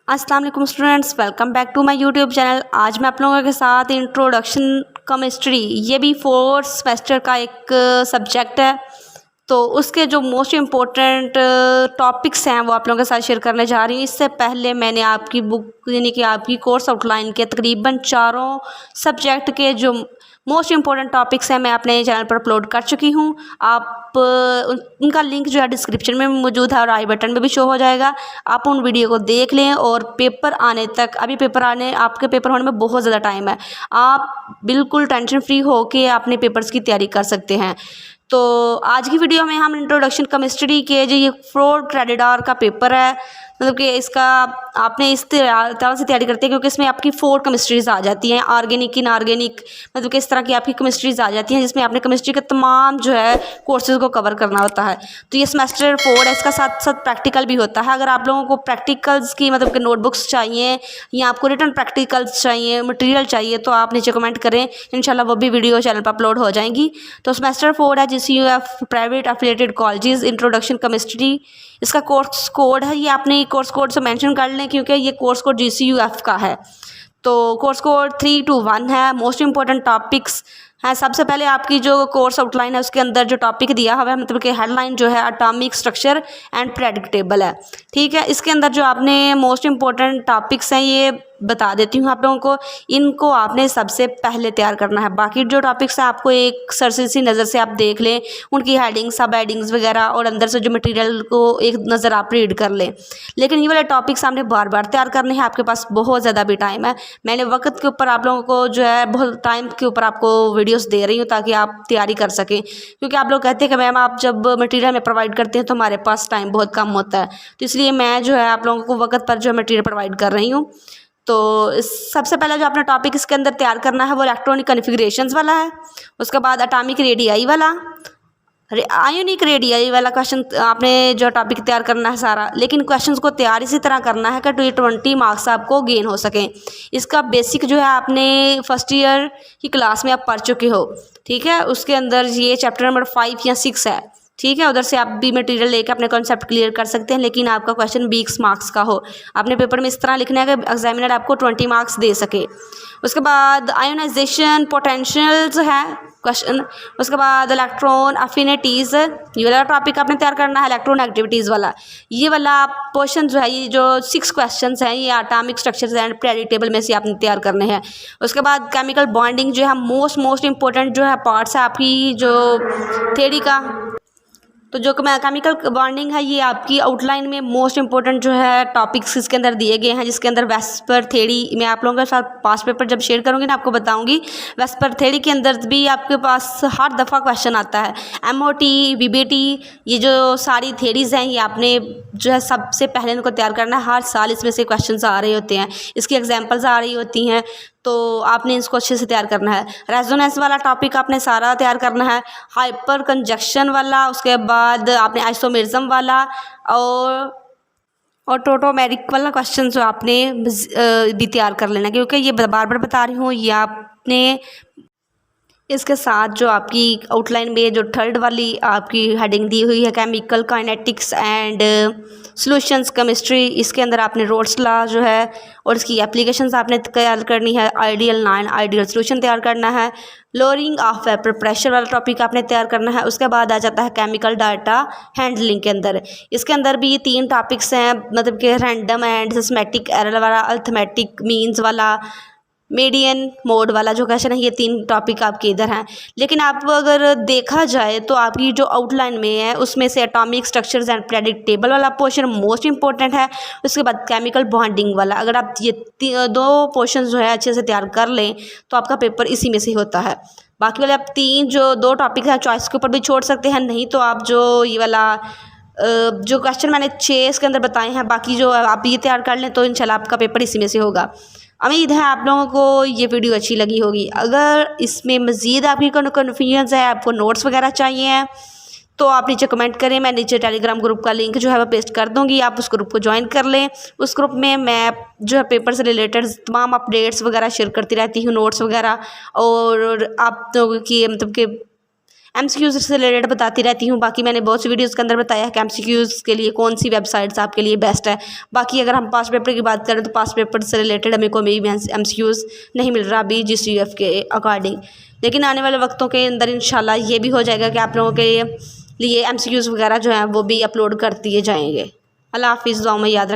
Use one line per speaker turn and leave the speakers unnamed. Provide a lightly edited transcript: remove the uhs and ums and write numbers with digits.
अस्सलाम वालेकुम students, welcome back to my YouTube channel. आज मैं आप लोगों के साथ इंट्रोडक्शन केमिस्ट्री, ये भी फोर्थ सेमेस्टर का एक सब्जेक्ट है, तो उसके जो मोस्ट इम्पोर्टेंट टॉपिक्स हैं वो आप लोगों के साथ शेयर करने जा रही हूँ। इससे पहले मैंने आपकी बुक यानी कि आपकी कोर्स आउटलाइन के तकरीबन चारों सब्जेक्ट के जो मोस्ट इम्पॉर्टेंट टॉपिक्स हैं मैं अपने चैनल पर अपलोड कर चुकी हूँ। आप उनका लिंक जो है डिस्क्रिप्शन में मौजूद है और आई बटन में भी शो हो जाएगा। आप उन वीडियो को देख लें और पेपर आने तक, अभी आपके पेपर होने में बहुत ज़्यादा टाइम है, आप बिल्कुल टेंशन फ्री हो के अपने पेपर्स की तैयारी कर सकते हैं। तो आज की वीडियो में हम इंट्रोडक्शन केमिस्ट्री के जो ये 4 क्रेडिट आवर का पेपर है, मतलब कि इसका आपने इस तरह से तैयारी करते हैं क्योंकि इसमें आपकी 4 केमिस्ट्रीज़ आ जाती हैं, ऑर्गेनिक, इनऑर्गेनिक, मतलब कि इस तरह की आपकी केमिस्ट्रीज़ आ जाती हैं जिसमें आपने केमिस्ट्री के तमाम जो है कोर्सेज़ को कवर करना होता है। तो ये सेमेस्टर 4 है, इसका साथ साथ प्रैक्टिकल भी होता है। अगर आप लोगों को प्रैक्टिकल्स की मतलब कि नोटबुक्स चाहिए या आपको रिटर्न प्रैक्टिकल्स चाहिए, मटेरियल चाहिए, तो आप नीचे कमेंट करें, इंशाल्लाह वो भी वीडियो चैनल पर अपलोड हो जाएंगी। तो सेमेस्टर 4 है GCUF private affiliated colleges introduction chemistry, इसका कोर्स कोड है, ये आपने कोर्स कोड से मेंशन कर लें क्योंकि ये कोर्स कोड GCUF का है। तो कोर्स कोड 321 है। मोस्ट इम्पोर्टेंट टॉपिक्स हैं, सबसे पहले आपकी जो कोर्स आउटलाइन है उसके अंदर जो टॉपिक दिया हुआ है, मतलब कि हेडलाइन जो है atomic structure and periodic table है, ठीक है। इसके अंदर जो आपने मोस्ट इम्पोर्टेंट टॉपिक्स हैं ये बता देती हूँ आप लोगों को, इनको आपने सबसे पहले तैयार करना है। बाकी जो टॉपिक्स हैं आपको एक सरसरी नज़र से आप देख लें, उनकी हेडिंग्स, सब हेडिंग्स वगैरह, और अंदर से जो मटेरियल को एक नज़र आप रीड कर लें। लेकिन ये वाले टॉपिक्स आपने बार बार तैयार करने हैं, आपके पास बहुत ज़्यादा भी टाइम है। मैंने वक्त के ऊपर आप लोगों को जो है बहुत टाइम के ऊपर आपको वीडियोज़ दे रही हूँ ताकि आप तैयारी कर सकें, क्योंकि आप लोग कहते हैं कि मैम आप जब मटेरियल में प्रोवाइड करते हैं तो हमारे पास टाइम बहुत कम होता है, तो इसलिए मैं जो है आप लोगों को वक्त पर जो है मटेरियल प्रोवाइड कर रही हूँ। तो सबसे पहला जो आपने टॉपिक इसके अंदर तैयार करना है वो इलेक्ट्रॉनिक कन्फिगरेशंस वाला है। उसके बाद एटॉमिक रेडियाई वाला, आयोनिक रेडियाई वाला क्वेश्चन आपने जो टॉपिक तैयार करना है सारा, लेकिन क्वेश्चंस को तैयार इसी तरह करना है कि 20 मार्क्स आपको गेन हो सकें। इसका बेसिक जो है आपने फर्स्ट ईयर की क्लास में आप पढ़ चुके हो, ठीक है। उसके अंदर ये चैप्टर नंबर 5 या 6 है, ठीक है। उधर से आप भी मटेरियल लेकर अपने कॉन्सेप्ट क्लियर कर सकते हैं, लेकिन आपका क्वेश्चन 20 मार्क्स का हो। आपने पेपर में इस तरह लिखना है कि एग्जामिनर आपको 20 मार्क्स दे सके। उसके बाद आयोनाइजेशन पोटेंशियल्स है क्वेश्चन। उसके बाद इलेक्ट्रॉन अफिनिटीज़, ये वाला टॉपिक आपने तैयार करना है। इलेक्ट्रॉन एक्टिविटीज़ वाला, ये वाला पोर्शन जो है, ये जो 6 क्वेश्चंस हैं ये atomic structures and periodic table में से आपने तैयार करने हैं। उसके बाद केमिकल बॉन्डिंग जो है मोस्ट इंपॉर्टेंट जो है पार्ट्स है आपकी जो थ्योरी का। तो जो केमिकल बॉन्डिंग है ये आपकी आउटलाइन में मोस्ट इंपॉर्टेंट जो है टॉपिक्स इसके अंदर दिए गए हैं, जिसके अंदर वेस्पर थ्योरी मैं आप लोगों के साथ पास्ट पेपर जब शेयर करूंगी ना आपको बताऊंगी। वेस्पर थ्योरी के अंदर भी आपके पास हर दफ़ा क्वेश्चन आता है। MOT, VBT, ये जो सारी थ्योरीज़ हैं ये आपने जो है सबसे पहले इनको तैयार करना है। हर साल इसमें से क्वेश्चन आ रहे होते हैं, इसकी एग्जाम्पल्स आ रही होती हैं, तो आपने इसको अच्छे से तैयार करना है। रेजोनेंस वाला टॉपिक आपने सारा तैयार करना है। हाइपर कंजक्शन वाला, उसके बाद आपने आइसोमेरिज्म वाला और टोटोमेरिक वाला क्वेश्चन जो आपने भी तैयार कर लेना, क्योंकि ये बार बार बता रही हूँ ये आपने इसके साथ जो आपकी आउटलाइन में जो थर्ड वाली आपकी हेडिंग दी हुई है chemical kinetics and solutions chemistry, इसके अंदर आपने रोल्स लॉ जो है और इसकी एप्लीकेशंस आपने तैयार करनी है। आइडियल नॉन आइडियल सॉल्यूशन तैयार करना है। लोअरिंग ऑफ वेपर प्रेशर वाला टॉपिक आपने तैयार करना है। उसके बाद आ जाता है केमिकल डाटा हैंडलिंग के अंदर। इसके अंदर भी ये 3 टॉपिक्स हैं, मतलब कि रैंडम एंड सिस्टेमेटिक एरर वाला, अरिथमेटिक मीन्स वाला, मीडियन मोड वाला जो क्वेश्चन है, ये 3 टॉपिक आपके इधर हैं। लेकिन आप अगर देखा जाए तो आपकी जो आउटलाइन में है उसमें से atomic structures and periodic table वाला पोर्शन मोस्ट इंपॉर्टेंट है। उसके बाद केमिकल बॉन्डिंग वाला, अगर आप ये 2 पोर्शन जो है अच्छे से तैयार कर लें तो आपका पेपर इसी में से होता है। बाकी वाले आप 2 टॉपिक हैं चॉइस के ऊपर भी छोड़ सकते हैं, नहीं तो आप जो ये वाला जो क्वेश्चन मैंने 6 इसके अंदर बताए हैं, बाकी जो आप ये तैयार कर लें तो इंशाल्लाह आपका पेपर इसी में से होगा। उम्मीद है आप लोगों को ये वीडियो अच्छी लगी होगी। अगर इसमें मज़ीद आपकी कोई कन्फ्यूजन है, आपको नोट्स वगैरह चाहिए हैं, तो आप नीचे कमेंट करें, मैं नीचे टेलीग्राम ग्रुप का लिंक जो है वो पेस्ट कर दूँगी, आप उस ग्रुप को ज्वाइन कर लें। उस ग्रुप में मैं जो है पेपर से रिलेटेड तमाम अपडेट्स वगैरह शेयर करती रहती हूँ, नोट्स वगैरह, और आप लोगों की मतलब कि MCQs से रिलेटेड बताती रहती हूँ। बाकी मैंने बहुत सी वीडियोज़ के अंदर बताया है कि MCQs के लिए कौन सी वेबसाइट्स आपके लिए बेस्ट है। बाकी अगर हम पास्ट पेपर की बात करें तो पास्ट पेपर से रिलेटेड हमें कोई भी MCQs नहीं मिल रहा अभी GCUF के अकॉर्डिंग, लेकिन आने वाले वक्तों के अंदर इंशाल्लाह ये भी हो जाएगा कि आप लोगों के लिए MCQs वगैरह जो हैं वो भी अपलोड कर दिए जाएंगे। अल्लाह हाफिज़, दुआ में याद रखें।